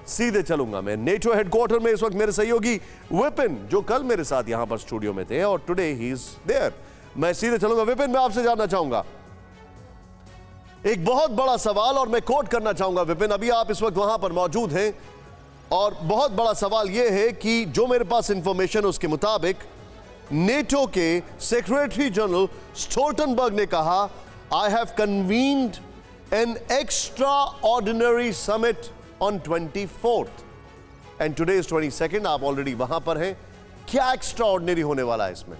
सीधे चलूंगा मैं नेटो हेडक्वार्टर में। इस वक्त मेरे सहयोगी विपिन, जो कल मेरे साथ यहां पर स्टूडियो में थे, और टुडे ही इज देयर। मैं सीधे चलूंगा। विपिन, मैं आपसे जानना चाहूंगा एक बहुत बड़ा सवाल, और मैं कोट करना चाहूंगा विपिन, अभी आप इस वक्त वहां पर मौजूद हैं, और बहुत बड़ा सवाल यह है कि जो मेरे पास इंफॉर्मेशन उसके मुताबिक नेटो के सेक्रेटरी जनरल स्टोल्टनबर्ग ने कहा, I have convened an extra ordinary summit on 24th and today is 22nd। आप ऑलरेडी वहां पर हैं। क्या एक्स्ट्रा ऑर्डिनरी होने वाला है इसमें?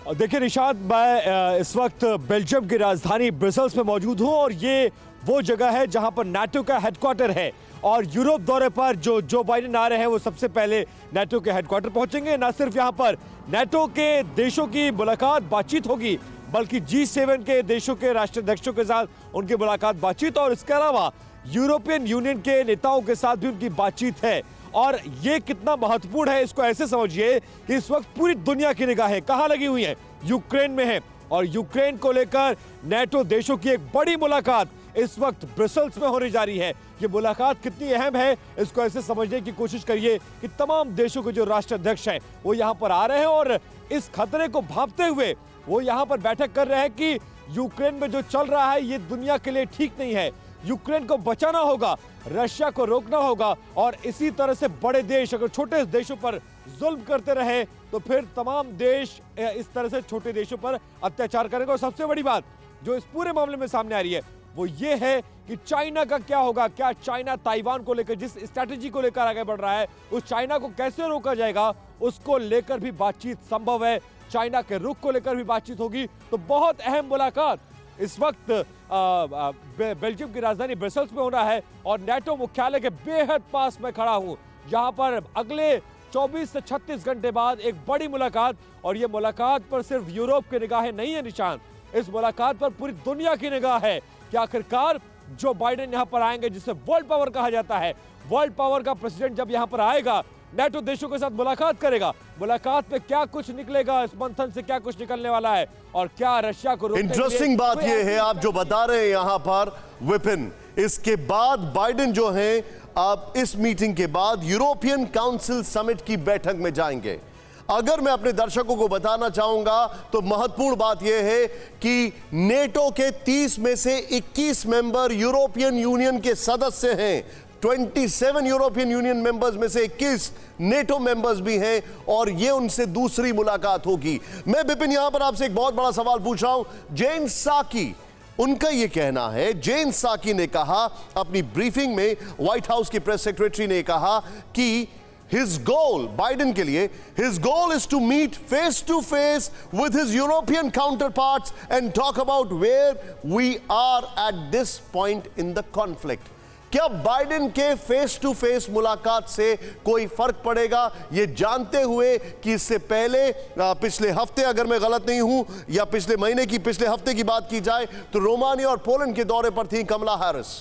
देखिए निशांत, मैं इस वक्त बेल्जियम की राजधानी ब्रसेल्स में मौजूद हूं, और ये वो जगह है जहां पर नाटो का हेडक्वार्टर है। और यूरोप दौरे पर जो बाइडेन आ रहे हैं वो सबसे पहले नाटो के हेडक्वार्टर पहुंचेंगे। न सिर्फ यहां पर नाटो के देशों की मुलाकात बातचीत होगी, बल्कि G7 के देशों के राष्ट्राध्यक्षों के साथ उनकी मुलाकात बातचीत, और इसके अलावा यूरोपियन यूनियन के नेताओं के साथ भी उनकी बातचीत है। और ये कितना महत्वपूर्ण है इसको ऐसे समझिए कि इस वक्त पूरी दुनिया की निगाहें कहां लगी हुई हैं? यूक्रेन में है, और यूक्रेन को लेकर नाटो देशों की एक बड़ी मुलाकात इस वक्त ब्रसेल्स में होने जा रही है। ये मुलाकात कितनी अहम है इसको ऐसे समझने की कोशिश करिए कि तमाम देशों के जो राष्ट्राध्यक्ष हैं वो यहां पर आ रहे हैं, और इस खतरे को भांपते हुए वो यहां पर बैठक कर रहे हैं कि यूक्रेन में जो चल रहा है ये दुनिया के लिए ठीक नहीं है। यूक्रेन को बचाना होगा, रशिया को रोकना होगा, और इसी तरह से बड़े देश अगर छोटे देशों पर जुल्म करते रहे तो फिर तमाम देश इस तरह से छोटे देशों पर अत्याचार करेंगे। और सबसे बड़ी बात जो इस पूरे मामले में सामने आ रही है वो ये है कि चाइना का क्या होगा। क्या चाइना ताइवान को लेकर जिस स्ट्रैटेजी को लेकर आगे बढ़ रहा है, उस चाइना को कैसे रोका जाएगा, उसको लेकर भी बातचीत संभव है। चाइना के रुख को लेकर भी बातचीत होगी। तो बहुत अहम मुलाकात इस वक्त बेल्जियम की राजधानी ब्रसेल्स में हो रहा है, और नाटो मुख्यालय के बेहद पास में खड़ा हूं, जहां पर अगले 24 से 36 घंटे बाद एक बड़ी मुलाकात, और यह मुलाकात पर सिर्फ यूरोप की निगाहें नहीं है निशान, इस मुलाकात पर पूरी दुनिया की निगाह है कि आखिरकार जो बाइडेन यहां पर आएंगे, जिसे वर्ल्ड पावर कहा जाता है, वर्ल्ड पावर का प्रेसिडेंट जब यहां पर आएगा, नाटो देशों के साथ मुलाकात करेगा, मुलाकात में क्या कुछ निकलेगा, इस मंथन से क्या कुछ निकलने वाला है, और क्या रशिया को इंटरेस्टिंग बात यह है आप जो बता रहे हैं यहां पर विपिन, इसके बाद बाइडेन जो हैं अब इस मीटिंग के बाद यूरोपियन काउंसिल समिट की बैठक में जाएंगे। अगर मैं अपने दर्शकों को बताना चाहूंगा तो महत्वपूर्ण बात यह है कि नेटो के 30 में से 21 मेंबर यूरोपियन यूनियन के सदस्य हैं। 27 यूरोपियन यूनियन मेंबर्स में से 21 नेटो मेंबर्स भी हैं, और यह उनसे दूसरी मुलाकात होगी। मैं विपिन यहां पर आपसे एक बहुत बड़ा सवाल पूछ रहा हूं। जेन साकी, उनका यह कहना है, जेन साकी ने कहा अपनी ब्रीफिंग में, व्हाइट हाउस की प्रेस सेक्रेटरी ने कहा कि his goal, बाइडेन के लिए, his goal is to meet face to face with his European counterparts and talk about where we are at this point in the conflict. क्या Biden के face to face मुलाकात से कोई फर्क पड़ेगा, ये जानते हुए कि इससे पहले पिछले हफ्ते, अगर मैं गलत नहीं हूं, या पिछले महीने की पिछले हफ्ते की बात की जाए तो रोमानिया और पोलैंड के दौरे पर थी कमला हैरिस।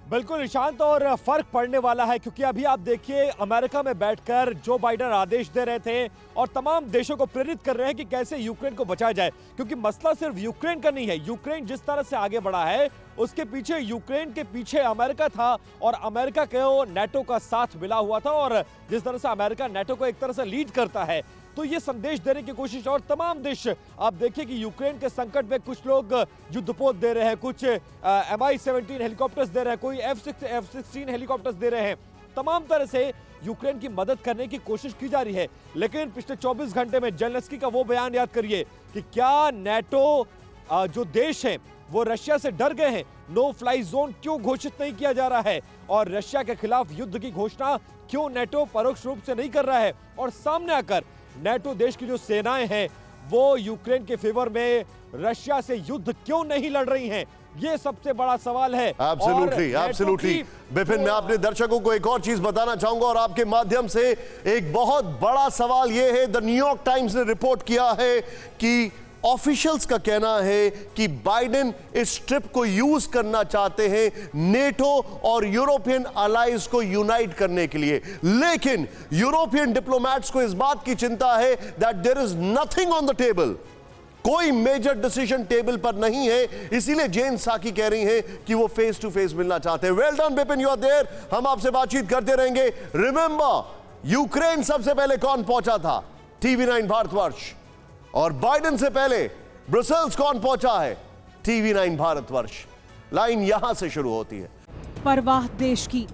बिल्कुल निशांत, और फर्क पड़ने वाला है, क्योंकि अभी आप देखिए अमेरिका में बैठकर जो बाइडेन आदेश दे रहे थे और तमाम देशों को प्रेरित कर रहे हैं कि कैसे यूक्रेन को बचाया जाए, क्योंकि मसला सिर्फ यूक्रेन का नहीं है। यूक्रेन जिस तरह से आगे बढ़ा है उसके पीछे, यूक्रेन के पीछे अमेरिका था, और अमेरिका को नाटो का साथ मिला हुआ था, और जिस तरह से अमेरिका नाटो को एक तरह से लीड करता है, तो ये संदेश देने की कोशिश। और तमाम देश आप देखिए कि यूक्रेन के संकट में कुछ लोग युद्धपोत दे रहे हैं, कुछ Mi-17 हेलीकॉप्टर्स दे रहे हैं, कोई F-16 हेलीकॉप्टर्स दे रहे हैं। तमाम तरह से यूक्रेन की मदद करने की कोशिश की जा रही है। लेकिन पिछले 24 घंटे में जेलेंस्की का वो बयान याद करिए कि क्या नाटो जो देश है वो रशिया से डर गए हैं? नो फ्लाई जोन क्यों घोषित नहीं किया जा रहा है, और रशिया के खिलाफ युद्ध की घोषणा क्यों नाटो परोक्ष रूप से नहीं कर रहा है? और सामने आकर नाटो देश की जो सेनाएं हैं वो यूक्रेन के फेवर में रशिया से युद्ध क्यों नहीं लड़ रही हैं? ये सबसे बड़ा सवाल है। एब्सोल्युटली विपिन, मैं अपने दर्शकों को एक और चीज बताना चाहूंगा, और आपके माध्यम से एक बहुत बड़ा सवाल यह है, द न्यूयॉर्क टाइम्स ने रिपोर्ट किया है कि ऑफिशियल्स का कहना है कि बाइडेन इस ट्रिप को यूज करना चाहते हैं नेटो और यूरोपियन अलाइज को यूनाइट करने के लिए, लेकिन यूरोपियन डिप्लोमैट्स को इस बात की चिंता है that there is nothing on the table, कोई मेजर डिसीजन टेबल पर नहीं है, इसीलिए जेन साकी कह रही हैं कि वो फेस टू फेस मिलना चाहते हैं। Well done Vipin, you are there. हम आपसे बातचीत करते रहेंगे। रिमेंबर, यूक्रेन सबसे पहले कौन पहुंचा था? TV9 भारतवर्ष। और बाइडेन से पहले ब्रसेल्स कौन पहुंचा है? TV9 भारतवर्ष। लाइन यहां से शुरू होती है। परवाह देश की,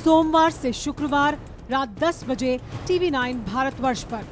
सोमवार से शुक्रवार रात 10 बजे TV9 भारतवर्ष पर।